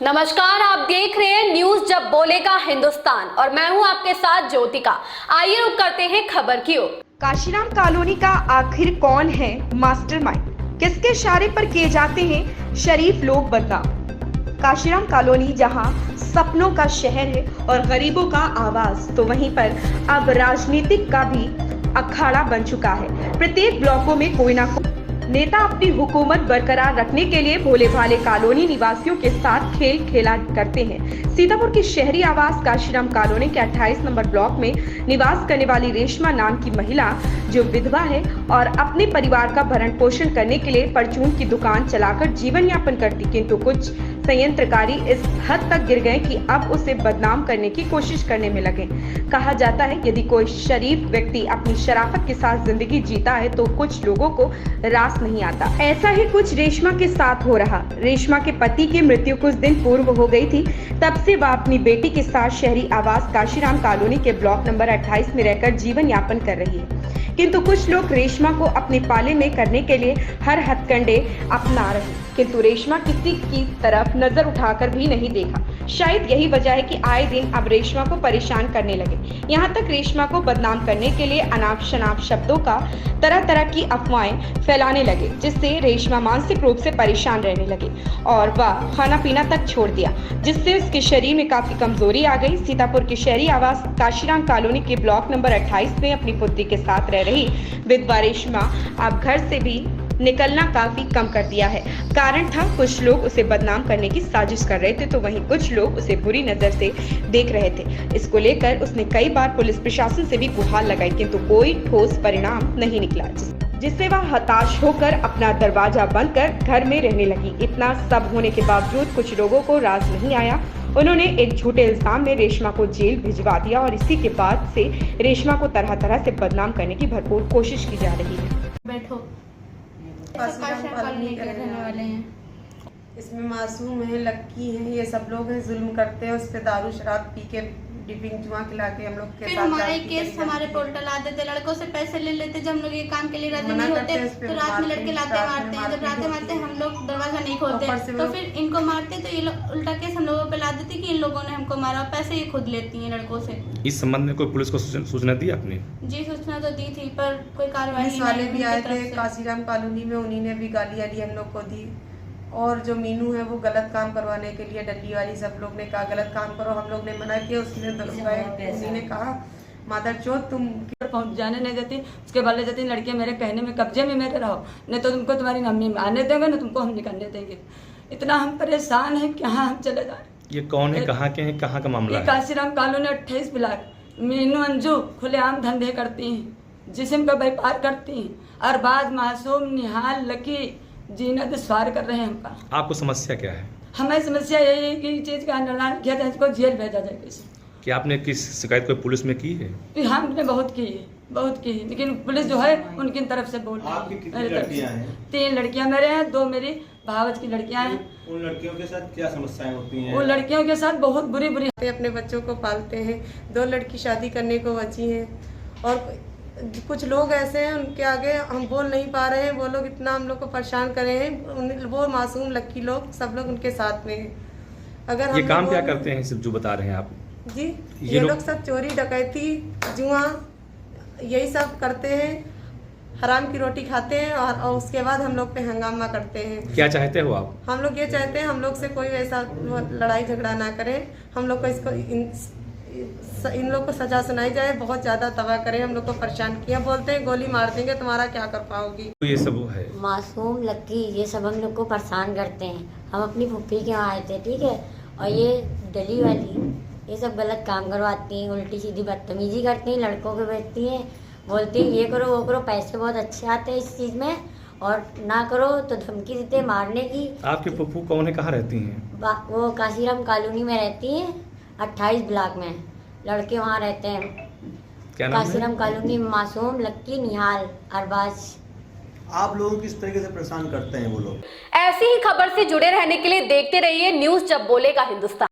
नमस्कार, आप देख रहे हैं न्यूज जब बोलेगा हिंदुस्तान और मैं हूं आपके साथ ज्योतिका। आइए रुक करते हैं खबर की ओर। काशीराम कॉलोनी का आखिर कौन है मास्टरमाइंड? किसके इशारे पर किए जाते हैं शरीफ लोग बदनाम? काशीराम कॉलोनी जहां सपनों का शहर है और गरीबों का आवाज, तो वहीं पर अब राजनीतिक का भी अखाड़ा बन चुका है। प्रत्येक ब्लॉकों में कोई ना कोई नेता अपनी हुकूमत बरकरार रखने के लिए भोले भाले कॉलोनी निवासियों के साथ खेल खेला करते हैं। सीतापुर की शहरी आवास काशीराम कॉलोनी के 28 नंबर ब्लॉक में निवास करने वाली रेशमा नाम की महिला, जो विधवा है और अपने परिवार का भरण पोषण करने के लिए परचून की दुकान चलाकर जीवन यापन करती, किंतु कुछ संयंत्रकारी इस हद तक गिर गए कि अब उसे बदनाम करने की कोशिश करने में लगे। कहा जाता है यदि कोई शरीफ व्यक्ति अपनी शराफत के साथ जिंदगी जीता है तो कुछ लोगों को रास नहीं आता। ऐसा ही कुछ रेशमा के साथ हो रहा। रेशमा के पति की मृत्यु कुछ दिन पूर्व हो गई थी। तब से वह अपनी बेटी के साथ शहरी आवास काशीराम कॉलोनी के ब्लॉक नंबर 28 में रहकर जीवन यापन कर रही है, किंतु कुछ लोग रेशमा को अपने पाले में करने के लिए हर हथकंडे अपना रहे, किंतु रेशमा किसी की तरफ नजर उठाकर भी नहीं देखा। शायद यही वजह है कि आए दिन अब रेशमा को परेशान करने लगे। यहाँ तक रेशमा को बदनाम करने के लिए अनाप शनाप शब्दों का तरह तरह की अफवाहें फैलाने लगे, जिससे रेशमा मानसिक रूप से परेशान रहने लगी और वह खाना पीना तक छोड़ दिया, जिससे उसके शरीर में काफी कमजोरी आ गई। सीतापुर की शहरी आवास काशीराम कॉलोनी के ब्लॉक नंबर 28 में अपनी पुत्री के साथ रह रही विधवा रेशमा अब घर से भी निकलना काफी कम कर दिया है। कारण था कुछ लोग उसे बदनाम करने की साजिश कर रहे थे, तो वहीं कुछ लोग उसे बुरी नजर से देख रहे थे। इसको लेकर उसने कई बार पुलिस प्रशासन से भी गुहार लगाई, किंतु कोई ठोस परिणाम नहीं निकला, जिससे वह हताश होकर अपना दरवाजा बंद कर घर में रहने लगी। इतना सब होने के बावजूद कुछ लोगों को राज नहीं आया। उन्होंने एक झूठे इल्जाम में रेशमा को जेल भिजवा दिया और इसी के बाद से रेशमा को तरह तरह से बदनाम करने की भरपूर कोशिश की जा रही है। बैठो, के रहने वाले हैं। इसमें मासूम है, लक्की है, ये सब लोग हैं, जुल्म करते हैं उस पे, दारू शराब पी के डिपिंग जुआ खिला के हम लोग के फिर हमारे केस हमारे पर उल्टा ला देते, लड़कों से पैसे ले लेते। जब हम लोग ये काम के लिए राजी नहीं होते तो रात में लड़के लाते मारते हैं। जब रात मारते हम लोग दरवाजा नहीं खोलते तो फिर इनको मारते, तो ये लोग उल्टा केस हम लोगों पे ला देते कि इन लोगों ने हमको मारा। पैसे ये खुद लेती हैं लड़कों से। इस संबंध में कोई पुलिस को सूचना दी आपने? जी, सूचना तो दी थी पर कोई कार्रवाई वाले भी आए थे काशीराम कॉलोनी में, उन्हीं ने भी गालियां दी हम लोग को दी। और जो मीनू है वो गलत काम करवाने के लिए डल्ली वाली सब लोग ने कहा गलत काम करो, हम लोग ने मना किया, उसने उन्हीं ने कहा मादर चोद तुम पहुंच जाने नहीं देती। उसके बाद ले जाती लड़कियां मेरे कहने में कब्जे में मेरे रहो, नहीं तो तुमको तुम्हारी मम्मी आने देंगे, ना तुमको हम निकलने देंगे। इतना हम परेशान हैं, कहाँ हम चले जाए। ये कौन है, कहाँ के हैं, कहाँ का मामला है? Kashiram colony 28 block. मीनू अंजू खुलेआम धंधे करती हैं, जिस्म का व्यापार करती हैं, और बाद मासूम निहाल लकी जीनत स्वार कर रहे हैं हमका। आपको समस्या क्या है? हमारी समस्या यही है कि चीज का निर्णय किया जाए, इसको जेल भेजा जाए कैसे। कि आपने किस शिकायत कोई पुलिस में की है? हमने बहुत की है, लेकिन पुलिस जो है उनकी तरफ से बोल रही है। 3 लड़कियां मेरे हैं, 2 मेरी भावज की लड़कियां हैं। उन लड़कियों के साथ क्या समस्याएं होती हैं? उन लड़कियों के साथ बहुत बुरी अपने बच्चों को पालते हैं। 2 लड़की शादी करने को बची हैं और कुछ लोग ऐसे हैं उनके आगे हम बोल नहीं पा रहे हैं। वो लोग इतना हम लोग को परेशान कर रहे हैं। वो मासूम लक्की लोग सब लोग उनके साथ में हैं। अगर ये काम क्या करते हैं सिर्फ जो बता रहे हैं आप? जी, ये लोग सब चोरी डकैती जुआ यही सब करते हैं, हराम की रोटी खाते हैं और उसके बाद हम लोग पे हंगामा करते हैं। क्या चाहते हो आप? हम लोग ये चाहते हैं हम लोग से कोई ऐसा लड़ाई झगड़ा ना करे। हम लोग को इसको इन लोग को सजा सुनाई जाए, बहुत ज्यादा तबाह करें। हम लोग को परेशान किया, बोलते हैं गोली मार देंगे, तुम्हारा क्या कर पाओगी। तो ये सब है मासूम लक्की, ये सब हम लोग को परेशान करते हैं। हम अपनी फुफ्फी के यहाँ आए थे, ठीक है, और ये डली वाली ये सब गलत काम करवाती हैं, उल्टी सीधी बदतमीजी करती हैं, लड़कों को बेचती हैं, बोलती हैं ये करो वो करो, पैसे बहुत अच्छे आते हैं इस चीज़ में, और ना करो तो धमकी देते मारने की। आपकी फुफ्फू कौन है, कहाँ रहती हैं? वो काशीराम कॉलोनी में रहती हैं, 28 ब्लॉक में। लड़के वहाँ रहते हैं। क्या नाम है? काशीराम कॉलोनी में मासूम लक्की निहाल अरबाज। आप लोगों किस तरीके से परेशान करते हैं वो लोग? ऐसी ही खबर से जुड़े रहने के लिए देखते रहिए न्यूज जब बोलेगा हिंदुस्तान।